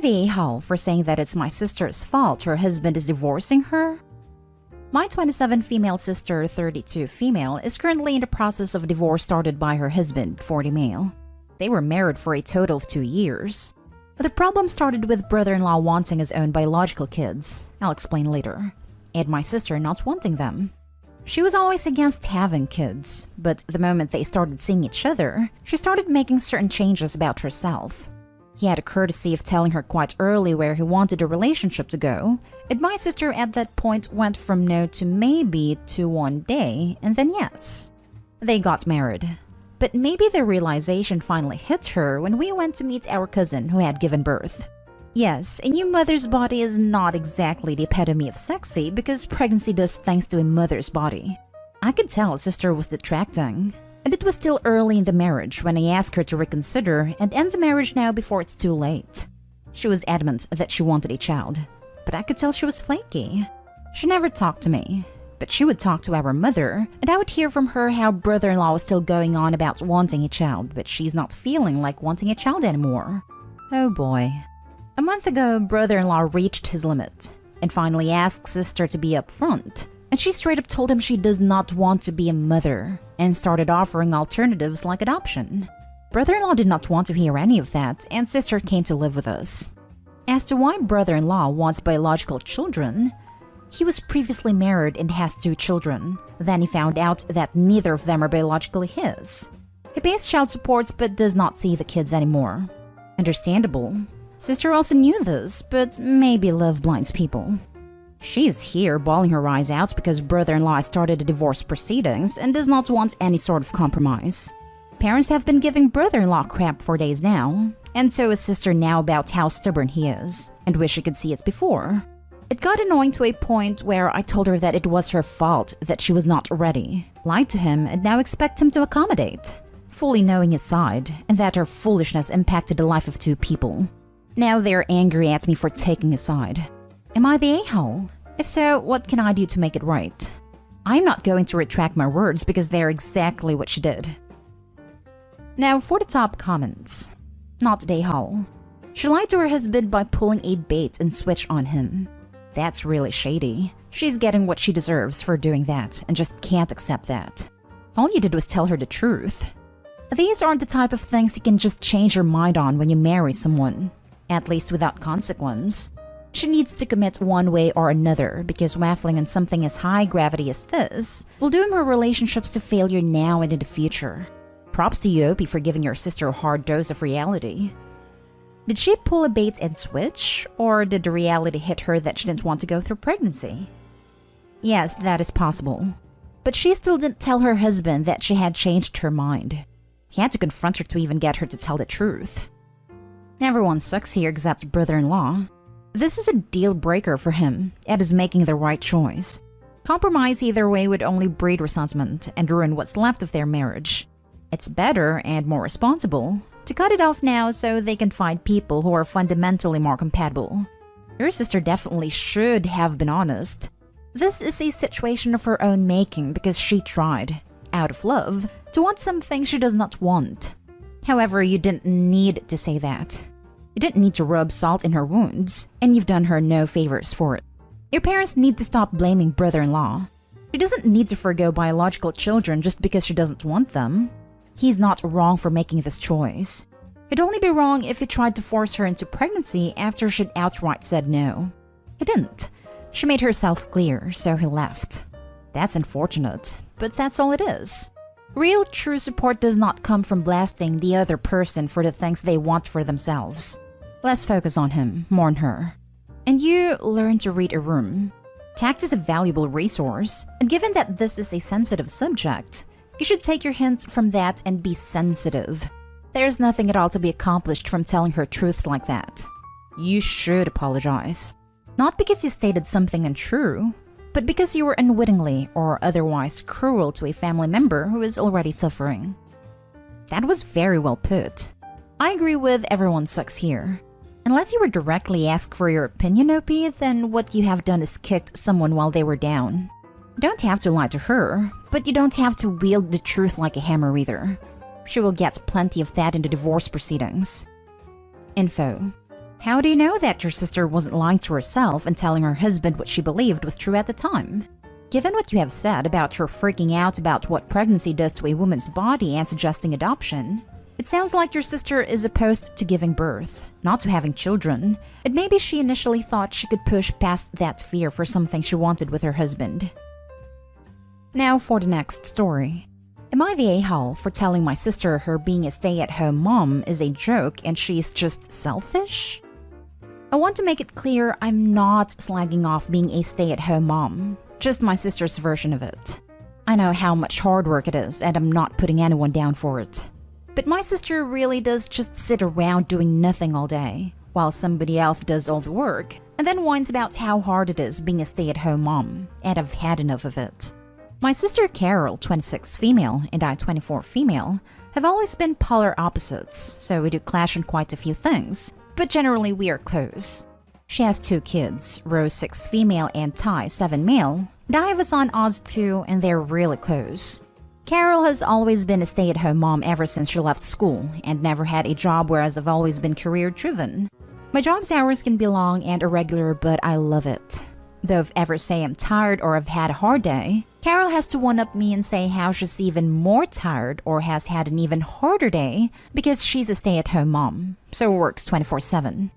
the a-hole for saying that it's my sister's fault her husband is divorcing her? My 27 female sister, 32 female, is currently in the process of divorce started by her husband, 40 male. They were married for a total of 2 years. The problem started with brother-in-law wanting his own biological kids, I'll explain later, and my sister not wanting them. She was always against having kids, but the moment they started seeing each other, she started making certain changes about herself. He had a courtesy of telling her quite early where he wanted the relationship to go, and my sister at that point went from no to maybe to one day, and then yes. They got married. But maybe the realization finally hit her when we went to meet our cousin who had given birth. Yes, a new mother's body is not exactly the epitome of sexy because pregnancy does things to a mother's body. I could tell sister was detracting. And it was still early in the marriage when I asked her to reconsider and end the marriage now before it's too late. She was adamant that she wanted a child, but I could tell she was flaky. She never talked to me, but she would talk to our mother, and I would hear from her how brother-in-law was still going on about wanting a child, but she's not feeling like wanting a child anymore. Oh boy. A month ago, brother-in-law reached his limit, and finally asked sister to be upfront, and she straight up told him she does not want to be a mother, and started offering alternatives like adoption. Brother-in-law did not want to hear any of that, and sister came to live with us. As to why brother-in-law wants biological children, he was previously married and has 2 children. Then he found out that neither of them are biologically his. He pays child support but does not see the kids anymore. Understandable. Sister also knew this, but maybe love blinds people. She is here bawling her eyes out because brother-in-law started the divorce proceedings and does not want any sort of compromise. Parents have been giving brother-in-law crap for days now, and so is sister now about how stubborn he is, and wish she could see it before. It got annoying to a point where I told her that it was her fault that she was not ready, lied to him, and now expect him to accommodate, fully knowing his side, and that her foolishness impacted the life of 2 people. Now they're angry at me for taking his side. Am I the a-hole? If so, what can I do to make it right? I'm not going to retract my words because they're exactly what she did. Now for the top comments. Not the a-hole. She lied to her husband by pulling a bait and switch on him. That's really shady. She's getting what she deserves for doing that and just can't accept that. All you did was tell her the truth. These aren't the type of things you can just change your mind on when you marry someone, at least without consequence. She needs to commit one way or another because waffling on something as high gravity as this will doom her relationships to failure now and in the future. Props to you, Opie, for giving your sister a hard dose of reality. Did she pull a bait and switch, or did the reality hit her that she didn't want to go through pregnancy? Yes, that is possible. But she still didn't tell her husband that she had changed her mind. He had to confront her to even get her to tell the truth. Everyone sucks here except brother-in-law. This is a deal breaker for him. Ed is making the right choice. Compromise either way would only breed resentment and ruin what's left of their marriage. It's better and more responsible to cut it off now so they can find people who are fundamentally more compatible. Your sister definitely should have been honest. This is a situation of her own making because she tried, out of love, to want something she does not want. However, you didn't need to say that. You didn't need to rub salt in her wounds, and you've done her no favors for it. Your parents need to stop blaming brother-in-law. She doesn't need to forgo biological children just because she doesn't want them. He's not wrong for making this choice. It'd only be wrong if he tried to force her into pregnancy after she'd outright said no. He didn't. She made herself clear, so he left. That's unfortunate, but that's all it is. Real, true support does not come from blasting the other person for the things they want for themselves. Less focus on him, more on her. And you learn to read a room. Tact is a valuable resource, and given that this is a sensitive subject, you should take your hints from that and be sensitive. There's nothing at all to be accomplished from telling her truths like that. You should apologize. Not because you stated something untrue, but because you were unwittingly or otherwise cruel to a family member who is already suffering. That was very well put. I agree with everyone sucks here. Unless you were directly asked for your opinion, Opie, then what you have done is kicked someone while they were down. You don't have to lie to her, but you don't have to wield the truth like a hammer either. She will get plenty of that in the divorce proceedings. Info. How do you know that your sister wasn't lying to herself and telling her husband what she believed was true at the time? Given what you have said about her freaking out about what pregnancy does to a woman's body and suggesting adoption, it sounds like your sister is opposed to giving birth, not to having children, and maybe she initially thought she could push past that fear for something she wanted with her husband. Now for the next story. Am I the a-hole for telling my sister her being a stay-at-home mom is a joke and she's just selfish? I want to make it clear I'm not slagging off being a stay-at-home mom, just my sister's version of it. I know how much hard work it is and I'm not putting anyone down for it. But my sister really does just sit around doing nothing all day, while somebody else does all the work, and then whines about how hard it is being a stay-at-home mom, and I've had enough of it. My sister Carol, 26 female, and I, 24 female, have always been polar opposites, so we do clash on quite a few things, but generally we are close. She has 2 kids, Rose 6 female and Ty 7 male, and I have a son Oz 2 and they're really close. Carol has always been a stay-at-home mom ever since she left school and never had a job, whereas I've always been career-driven. My job's hours can be long and irregular, but I love it. Though if ever say I'm tired or I've had a hard day, Carol has to one-up me and say how she's even more tired or has had an even harder day because she's a stay-at-home mom, so works 24/7.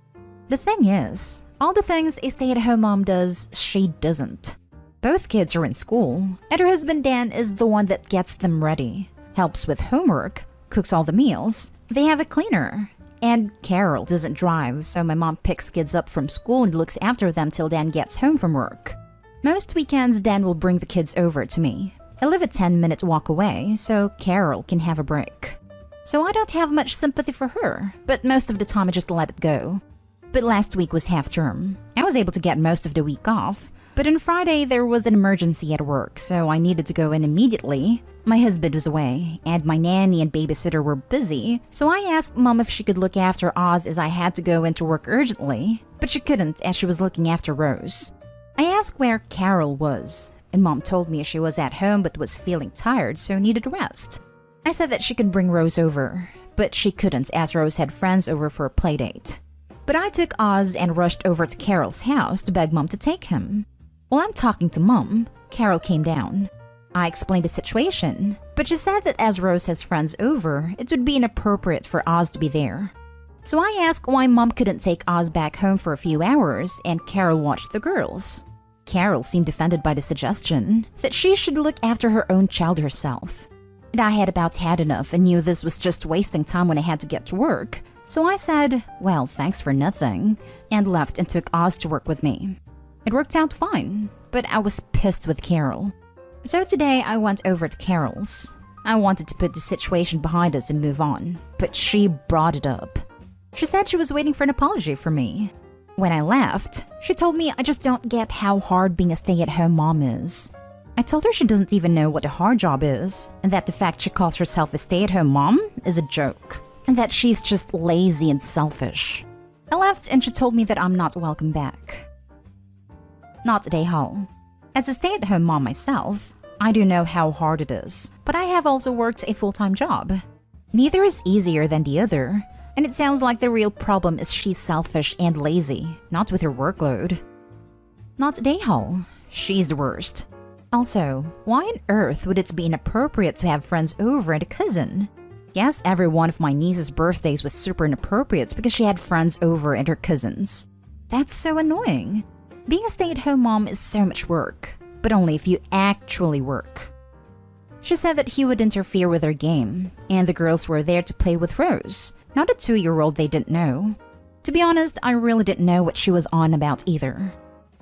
The thing is, all the things a stay-at-home mom does, she doesn't. Both kids are in school, and her husband Dan is the one that gets them ready, helps with homework, cooks all the meals, they have a cleaner. And Carol doesn't drive, so my mom picks kids up from school and looks after them till Dan gets home from work. Most weekends, Dan will bring the kids over to me. I live a 10-minute walk away, so Carol can have a break. So I don't have much sympathy for her, but most of the time I just let it go. But last week was half term. I was able to get most of the week off, but on Friday there was an emergency at work, so I needed to go in immediately. My husband was away, and my nanny and babysitter were busy, so I asked Mom if she could look after Oz as I had to go into work urgently, but she couldn't as she was looking after Rose. I asked where Carol was, and Mom told me she was at home but was feeling tired, so needed a rest. I said that she could bring Rose over, but she couldn't as Rose had friends over for a playdate. But I took Oz and rushed over to Carol's house to beg Mom to take him. While I'm talking to Mom, Carol came down. I explained the situation, but she said that as Rose has friends over, it would be inappropriate for Oz to be there. So I asked why Mom couldn't take Oz back home for a few hours and Carol watched the girls. Carol seemed offended by the suggestion that she should look after her own child herself. And I had about had enough and knew this was just wasting time when I had to get to work. So I said, well, thanks for nothing, and left and took Oz to work with me. It worked out fine, but I was pissed with Carol. So today I went over to Carol's. I wanted to put the situation behind us and move on, but she brought it up. She said she was waiting for an apology from me. When I left, she told me I just don't get how hard being a stay-at-home mom is. I told her she doesn't even know what a hard job is, and that the fact she calls herself a stay-at-home mom is a joke, and that she's just lazy and selfish. I left and she told me that I'm not welcome back. Not today, Hall. As a stay-at-home mom myself, I do know how hard it is, but I have also worked a full-time job. Neither is easier than the other, and it sounds like the real problem is she's selfish and lazy, not with her workload. Not today, Hall. She's the worst. Also, why on earth would it be inappropriate to have friends over and a cousin? Yes, every one of my niece's birthdays was super inappropriate because she had friends over and her cousins. That's so annoying. Being a stay-at-home mom is so much work, but only if you actually work. She said that he would interfere with her game, and the girls were there to play with Rose, not a 2-year-old they didn't know. To be honest, I really didn't know what she was on about either.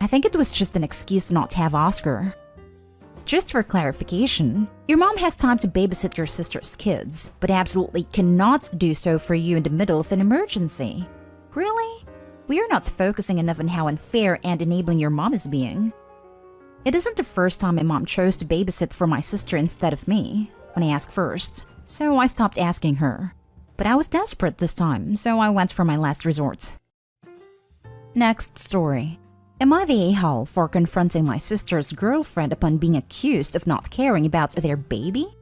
I think it was just an excuse to not have Oscar. Just for clarification, your mom has time to babysit your sister's kids, but absolutely cannot do so for you in the middle of an emergency. Really? We are not focusing enough on how unfair and enabling your mom is being. It isn't the first time my mom chose to babysit for my sister instead of me, when I asked first, so I stopped asking her. But I was desperate this time, so I went for my last resort. Next story. Am I the a-hole for confronting my sister's girlfriend upon being accused of not caring about their baby?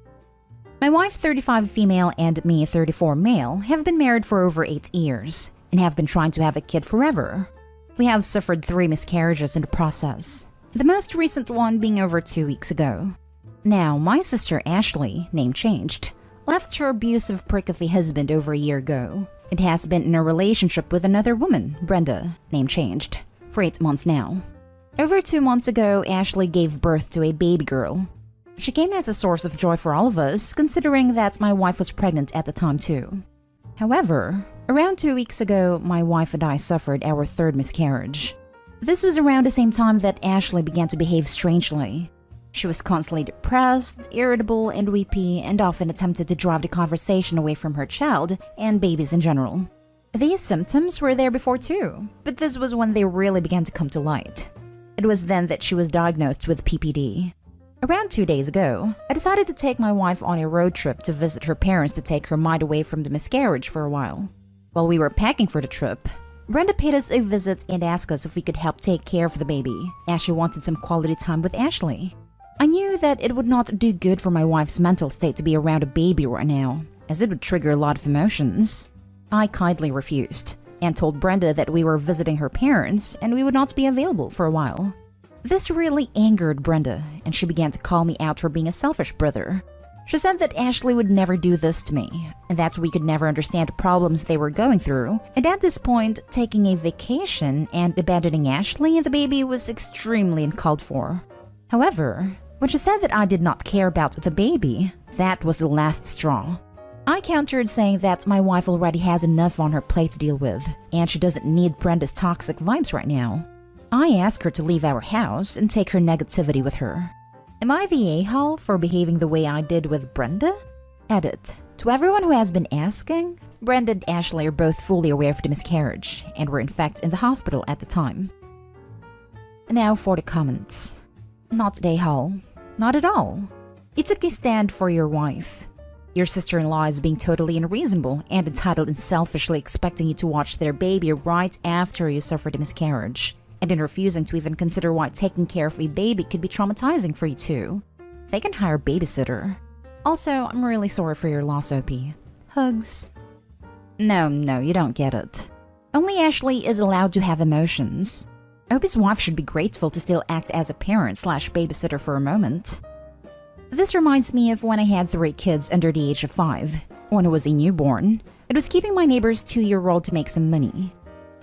My wife, 35 female, and me, 34 male, have been married for over 8 years, and have been trying to have a kid forever. We have suffered 3 miscarriages in the process, the most recent one being over 2 weeks ago. Now, my sister Ashley, name changed, left her abusive prick of a husband over a year ago. It has been in a relationship with another woman, Brenda, name changed, for 8 months now. Over 2 months ago, Ashley gave birth to a baby girl. She came as a source of joy for all of us, considering that my wife was pregnant at the time too. However, around 2 weeks ago, my wife and I suffered our 3rd miscarriage. This was around the same time that Ashley began to behave strangely. She was constantly depressed, irritable, and weepy, and often attempted to drive the conversation away from her child and babies in general. These symptoms were there before too, but this was when they really began to come to light. It was then that she was diagnosed with PPD. Around 2 days ago, I decided to take my wife on a road trip to visit her parents to take her mind away from the miscarriage for a while. While we were packing for the trip, Brenda paid us a visit and asked us if we could help take care of the baby, as she wanted some quality time with Ashley. I knew that it would not do good for my wife's mental state to be around a baby right now, as it would trigger a lot of emotions. I kindly refused, and told Brenda that we were visiting her parents and we would not be available for a while. This really angered Brenda, and she began to call me out for being a selfish brother. She said that Ashley would never do this to me, and that we could never understand the problems they were going through, and at this point, taking a vacation and abandoning Ashley and the baby was extremely uncalled for. However, when she said that I did not care about the baby, that was the last straw. I countered saying that my wife already has enough on her plate to deal with, and she doesn't need Brenda's toxic vibes right now. I asked her to leave our house and take her negativity with her. Am I the a-hole for behaving the way I did with Brenda? Edit. To everyone who has been asking, Brenda and Ashley are both fully aware of the miscarriage, and were in fact in the hospital at the time. Now for the comments. Not the a-hole. Not at all. You took a stand for your wife. Your sister-in-law is being totally unreasonable and entitled and selfishly expecting you to watch their baby right after you suffered a miscarriage, and in refusing to even consider why taking care of a baby could be traumatizing for you too. They can hire a babysitter. Also, I'm really sorry for your loss, OP. Hugs. No, you don't get it. Only Ashley is allowed to have emotions. Opie's wife should be grateful to still act as a parent/babysitter for a moment. This reminds me of when I had 3 kids under the age of 5. One was a newborn. It was keeping my neighbor's 2-year-old to make some money.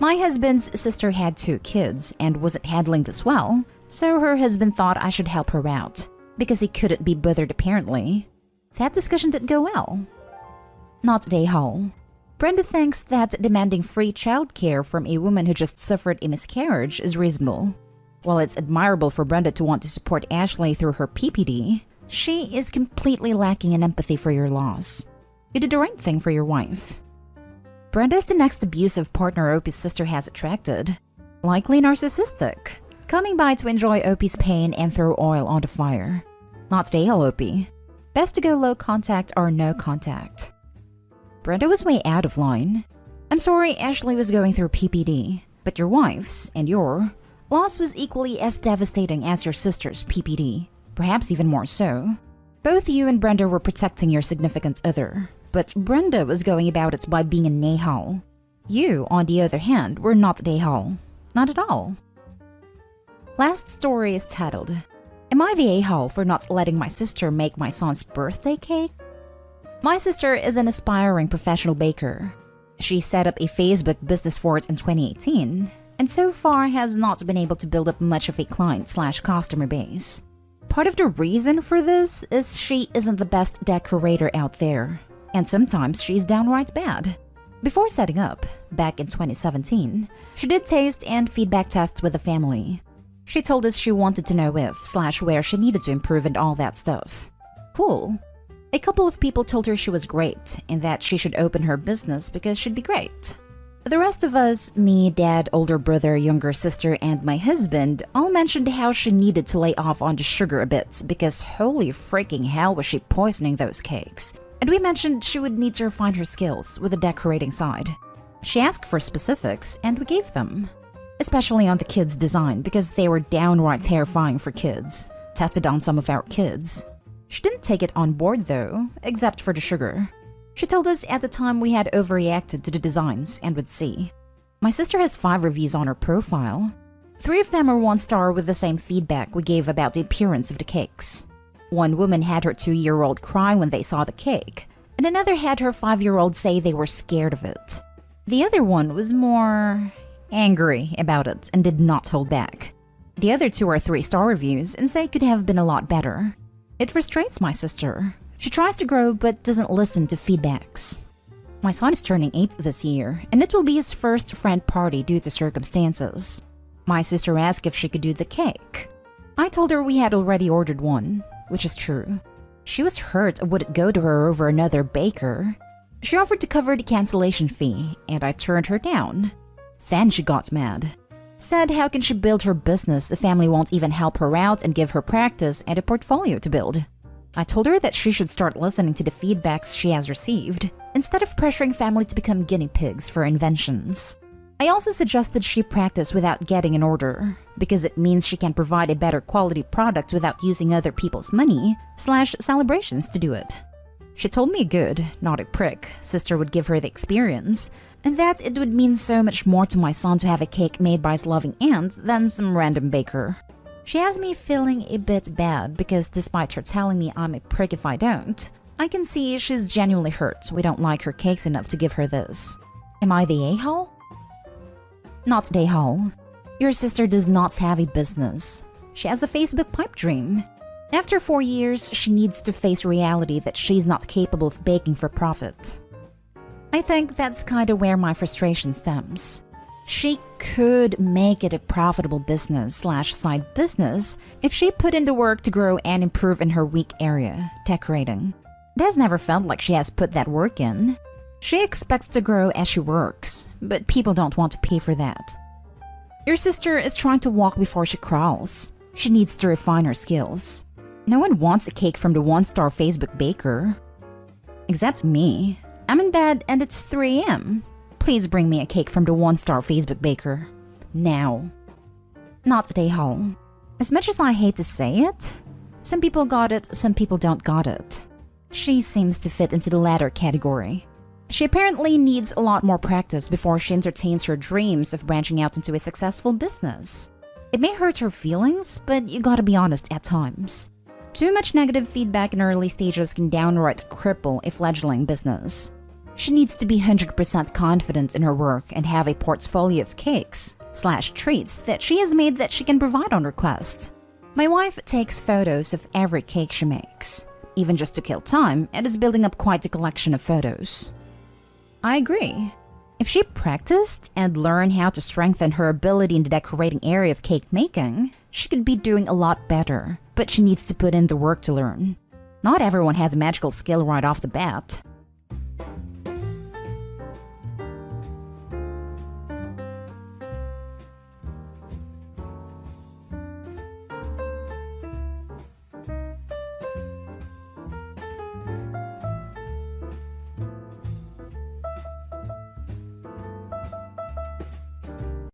My husband's sister had 2 kids and wasn't handling this well, so her husband thought I should help her out, because he couldn't be bothered apparently. That discussion didn't go well. Not a hole. Brenda thinks that demanding free childcare from a woman who just suffered a miscarriage is reasonable. While it's admirable for Brenda to want to support Ashley through her PPD, she is completely lacking in empathy for your loss. You did the right thing for your wife. Brenda is the next abusive partner Opie's sister has attracted. Likely narcissistic, coming by to enjoy Opie's pain and throw oil on the fire. Not the hell, Opie. Best to go low contact or no contact. Brenda was way out of line. I'm sorry Ashley was going through PPD, but your wife's, and your, loss was equally as devastating as your sister's PPD, perhaps even more so. Both you and Brenda were protecting your significant other, but Brenda was going about it by being an a-hole. You, on the other hand, were not an a-hole. Not at all. Last story is titled, Am I the a-hole for not letting my sister make my son's birthday cake? My sister is an aspiring professional baker. She set up a Facebook business for it in 2018, and so far has not been able to build up much of a client/customer base. Part of the reason for this is she isn't the best decorator out there, and sometimes she's downright bad. Before setting up, back in 2017, she did taste and feedback tests with the family. She told us she wanted to know if/where she needed to improve and all that stuff. Cool. A couple of people told her she was great and that she should open her business because she'd be great. The rest of us, me, dad, older brother, younger sister, and my husband, all mentioned how she needed to lay off on the sugar a bit because holy freaking hell was she poisoning those cakes. And we mentioned she would need to refine her skills with the decorating side. She asked for specifics and we gave them. Especially on the kids' design because they were downright terrifying for kids. Tested on some of our kids. She didn't take it on board though, except for the sugar. She told us at the time we had overreacted to the designs and would see. My sister has 5 reviews on her profile. 3 of them are 1-star with the same feedback we gave about the appearance of the cakes. One woman had her 2-year-old cry when they saw the cake, and another had her 5-year-old say they were scared of it. The other one was more angry about it and did not hold back. The other 2 are 3-star reviews and say could have been a lot better. It frustrates my sister. She tries to grow but doesn't listen to feedbacks. My son is turning 8 this year, and it will be his first friend party due to circumstances. My sister asked if she could do the cake. I told her we had already ordered one, which is true. She was hurt would it go to her over another baker. She offered to cover the cancellation fee, and I turned her down. Then she got mad. Said how can she build her business if family won't even help her out and give her practice and a portfolio to build. I told her that she should start listening to the feedbacks she has received, instead of pressuring family to become guinea pigs for inventions. I also suggested she practice without getting an order, because it means she can provide a better quality product without using other people's money/celebrations to do it. She told me a good, not a prick, sister would give her the experience, and that it would mean so much more to my son to have a cake made by his loving aunt than some random baker. She has me feeling a bit bad because despite her telling me I'm a prick if I don't, I can see she's genuinely hurt we don't like her cakes enough to give her this. Am I the a-hole? Not the a-hole. Your sister does not have a business. She has a Facebook pipe dream. After 4 years, she needs to face reality that she's not capable of baking for profit. I think that's kinda where my frustration stems. She could make it a profitable business/side business if she put in the work to grow and improve in her weak area, decorating. It has never felt like she has put that work in. She expects to grow as she works, but people don't want to pay for that. Your sister is trying to walk before she crawls. She needs to refine her skills. No one wants a cake from the 1-star Facebook baker. Except me. I'm in bed and it's 3 a.m. Please bring me a cake from the 1-star Facebook baker. Now. Not today, home. As much as I hate to say it, some people got it, some people don't got it. She seems to fit into the latter category. She apparently needs a lot more practice before she entertains her dreams of branching out into a successful business. It may hurt her feelings, but you gotta be honest at times. Too much negative feedback in early stages can downright cripple a fledgling business. She needs to be 100% confident in her work and have a portfolio of cakes/treats that she has made that she can provide on request. My wife takes photos of every cake she makes, even just to kill time, and is building up quite a collection of photos. I agree. If she practiced and learned how to strengthen her ability in the decorating area of cake making, she could be doing a lot better, but she needs to put in the work to learn. Not everyone has a magical skill right off the bat.